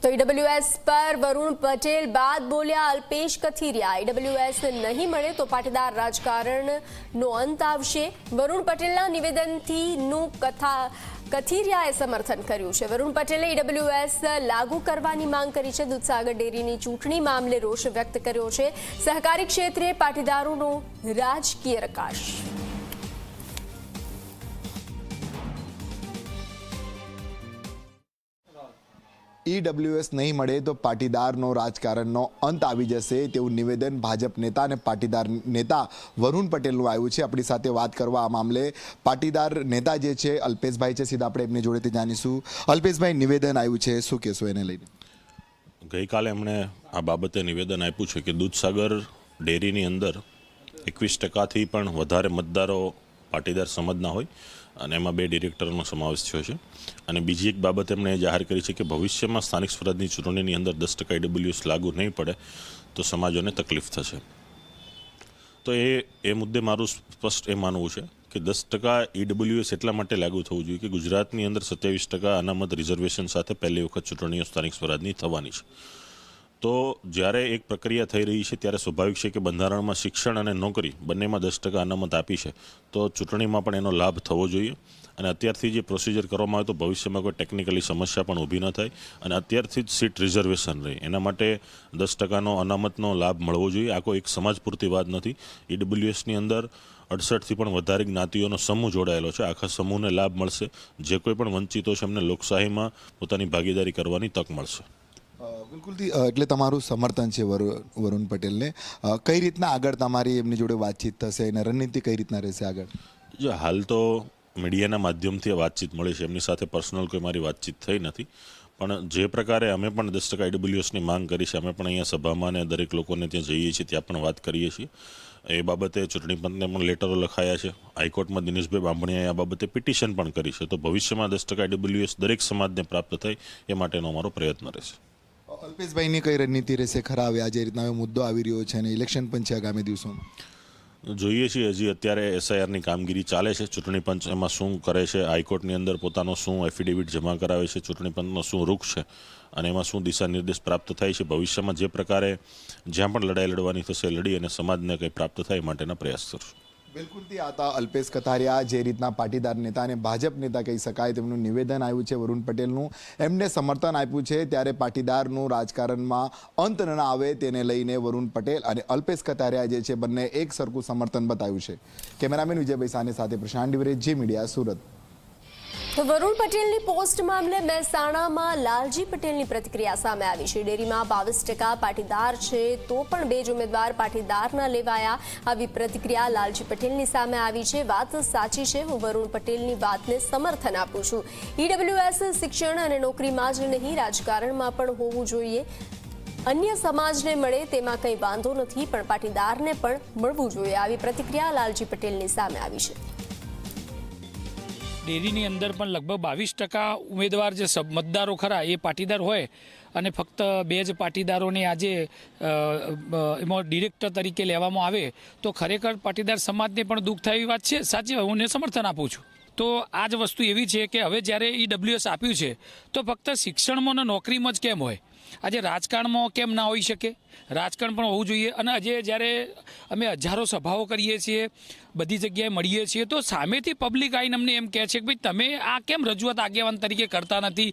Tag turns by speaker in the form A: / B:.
A: તો ઈડબ્લ્યુએસ પર વરુણ પટેલ બાદ બોલ્યા અલ્પેશ કથિરિયા। ઈડબ્લ્યુએસ નહીં મળે તો પાટીદાર રાજકારણનો અંત આવશે। વરુણ પટેલના નિવેદનથી નું કથિરિયાએ સમર્થન કર્યું છે। વરુણ પટેલે ઈડબ્લ્યુએસ લાગુ કરવાની માંગ કરી છે। દૂધસાગર ડેરીની ચૂંટણી મામલે રોષ વ્યક્ત કર્યો છે। સહકારી ક્ષેત્રે પાટીદારોનો રાજકીય રકાશ।
B: ईडब्ल्यूएस नहीं મળે તો પાટીદારનો રાજકારણનો અંત આવી જશે તેવું નિવેદન ભાજપ નેતા અને પાટીદાર નેતા વરુણ પટેલનું આવ્યું છે। આપણી સાથે વાત કરવા આ મામલે પાટીદાર નેતા જે છે અલ્પેશભાઈ છે, સીધા આપણે એમની જોડેથી જાણીશું। અલ્પેશભાઈ, નિવેદન આવ્યું છે, શું કહેશો એને લઈને?
C: ગઈકાલે એમણે આ બાબતે નિવેદન આપ્યું છે કે દૂધસાગર ડેરીની અંદર 21% પણ વધારે મતદારો પાટીદાર સમાજના હોય અને એમાં 2 ડિરેક્ટરનો સમાવેશ થયો છે। અને બીજી એક બાબત એમણે જાહેર કરી છે કે ભવિષ્યમાં સ્થાનિક સ્વરાજની ચૂંટણીની અંદર 10% ઈડબ્લ્યુએસ લાગુ નહીં પડે તો સમાજોને તકલીફ થશે। તો એ મુદ્દે મારું સ્પષ્ટ એ માનવું છે કે 10% ઈડબ્લ્યુએસ એટલા માટે લાગુ થવું જોઈએ કે ગુજરાતની અંદર 27% અનામત રિઝર્વેશન સાથે પહેલી વખત ચૂંટણીઓ સ્થાનિક સ્વરાજની થવાની છે। તો જ્યારે એક પ્રક્રિયા થઈ રહી છે ત્યારે સ્વાભાવિક છે કે બંધારણમાં શિક્ષણ અને નોકરી બંનેમાં 10% અનામત આપી છે, તો ચૂંટણીમાં પણ એનો લાભ થવો જોઈએ। અને અત્યારથી જે પ્રોસિજર કરવામાં આવે તો ભવિષ્યમાં કોઈ ટેકનિકલી સમસ્યા પણ ઊભી ન થાય અને અત્યારથી જ સીટ રિઝર્વેશન રહે એના માટે 10%નો અનામતનો લાભ મળવો જોઈએ। આ કોઈ એક સમાજ પૂરતી વાત નથી। ઈડબ્લ્યુએસની અંદર 68થી પણ વધારે જ્ઞાતિઓનો સમૂહ જોડાયેલો છે। આખા સમૂહને લાભ મળશે। જે કોઈ પણ વંચિતો છે એમને લોકશાહીમાં પોતાની ભાગીદારી કરવાની તક મળશે।
B: બિલકુલથી એટલે તમારું સમર્થન છે વરુણ પટેલને। કઈ રીતના આગળ તમારી એમની જોડે વાતચીત થશે અને રણનીતિ કઈ રીતના રહેશે આગળ?
C: જો હાલ તો મીડિયાના માધ્યમથી વાતચીત મળી છે, એમની સાથે પર્સનલ કોઈ મારી વાતચીત થઈ નથી, પણ જે પ્રકારે અમે પણ 10% ઈડબ્લ્યુએસની માંગ કરી છે, અમે પણ અહીંયા સભામાં અને દરેક લોકોને ત્યાં જઈએ છીએ, ત્યાં પણ વાત કરીએ છીએ। એ બાબતે ચૂંટણી પંચને પણ લેટરો લખાયા છે। હાઈકોર્ટમાં દિનેશભાઈ બાંભણીયાએ આ બાબતે પિટિશન પણ કરી છે। તો ભવિષ્યમાં 10% ઈડબ્લ્યુએસ દરેક સમાજને પ્રાપ્ત થાય એ માટેનો અમારો પ્રયત્ન રહેશે।
B: અલ્પેશભાઈની કઈ રણનીતિ રહેશે? ખરા હવે આજે રીતના મુદ્દો આવી રહ્યો છે અને ઇલેક્શન પણ છે આગામી દિવસોમાં,
C: જોઈએ છીએ હજી અત્યારે એસઆઈઆરની કામગીરી ચાલે છે। ચૂંટણી પંચ એમાં શું કરે છે, હાઈકોર્ટની અંદર પોતાનો શું એફિડેવિટ જમા કરાવે છે, ચૂંટણી પંચનો શું રૂખ છે અને એમાં શું દિશા નિર્દેશ પ્રાપ્ત થાય છે। ભવિષ્યમાં જે પ્રકારે જ્યાં પણ લડાઈ લડવાની થશે લડી અને સમાજને કંઈ પ્રાપ્ત થાય માટેના પ્રયાસ કરશું।
B: બિલકુલથી આતા અલ્પેશ કથારિયા જે રીતના પાટીદાર નેતા અને ભાજપ નેતા કહી શકાય તેમનું નિવેદન આવ્યું છે વરુણ પટેલનું, એમને સમર્થન આપ્યું છે। ત્યારે પાટીદારનું રાજકારણમાં અંત ન આવે તેને લઈને વરુણ પટેલ અને અલ્પેશ કથારિયા જે છે બંને એક સરખું સમર્થન બતાવ્યું છે। કેમેરામેન વિજયભાઈ સાની સાથે પ્રશાંત ડિવરે, જી મીડિયા, સુરત।
A: તો વરુણ પટેલની પોસ્ટ મામલે મહેસાણામાં લાલજી પટેલની પ્રતિક્રિયા સામે આવી છે। ડેરીમાં 22% પાટીદાર છે તો પણ 2 જ ઉમેદવાર પાટીદારના લેવાયા, આવી પ્રતિક્રિયા લાલજી પટેલની સામે આવી છે। વાત સાચી છે, હું વરુણ પટેલની વાતને સમર્થન આપું છું। ઈડબ્લ્યુએસ શિક્ષણ અને નોકરીમાં જ નહીં રાજકારણમાં પણ હોવું જોઈએ। અન્ય સમાજને મળે તેમાં કંઈ વાંધો નથી, પણ પાટીદારને પણ મળવું જોઈએ, આવી પ્રતિક્રિયા લાલજી પટેલની સામે આવી છે।
D: ડેરીની અંદર પણ લગભગ 22% ઉમેદવાર જે મતદારો ખરા એ પાટીદાર હોય અને ફક્ત 2 જ પાટીદારોને આજે એમાં ડિરેક્ટર તરીકે લેવામાં આવે તો ખરેખર પાટીદાર સમાજને પણ દુઃખ થાય એવી વાત છે। સાચી, હું સમર્થન આપું છું। તો આ જ વસ્તુ એવી છે કે હવે જ્યારે ઈડબ્લ્યુએસ આપ્યું છે તો ફક્ત શિક્ષણમાં અને નોકરીમાં જ કેમ હોય, આજે રાજકારણમાં કેમ ના હોઈ શકે? રાજકારણ પણ હોવું જોઈએ। અને આજે જ્યારે અમે હજારો સભાઓ કરીએ છીએ, બધી જગ્યાએ મળીએ છીએ, તો સામેથી પબ્લિક આવીને અમને એમ કહે છે કે ભાઈ તમે આ કેમ રજૂઆત આગેવાન તરીકે કરતા નથી?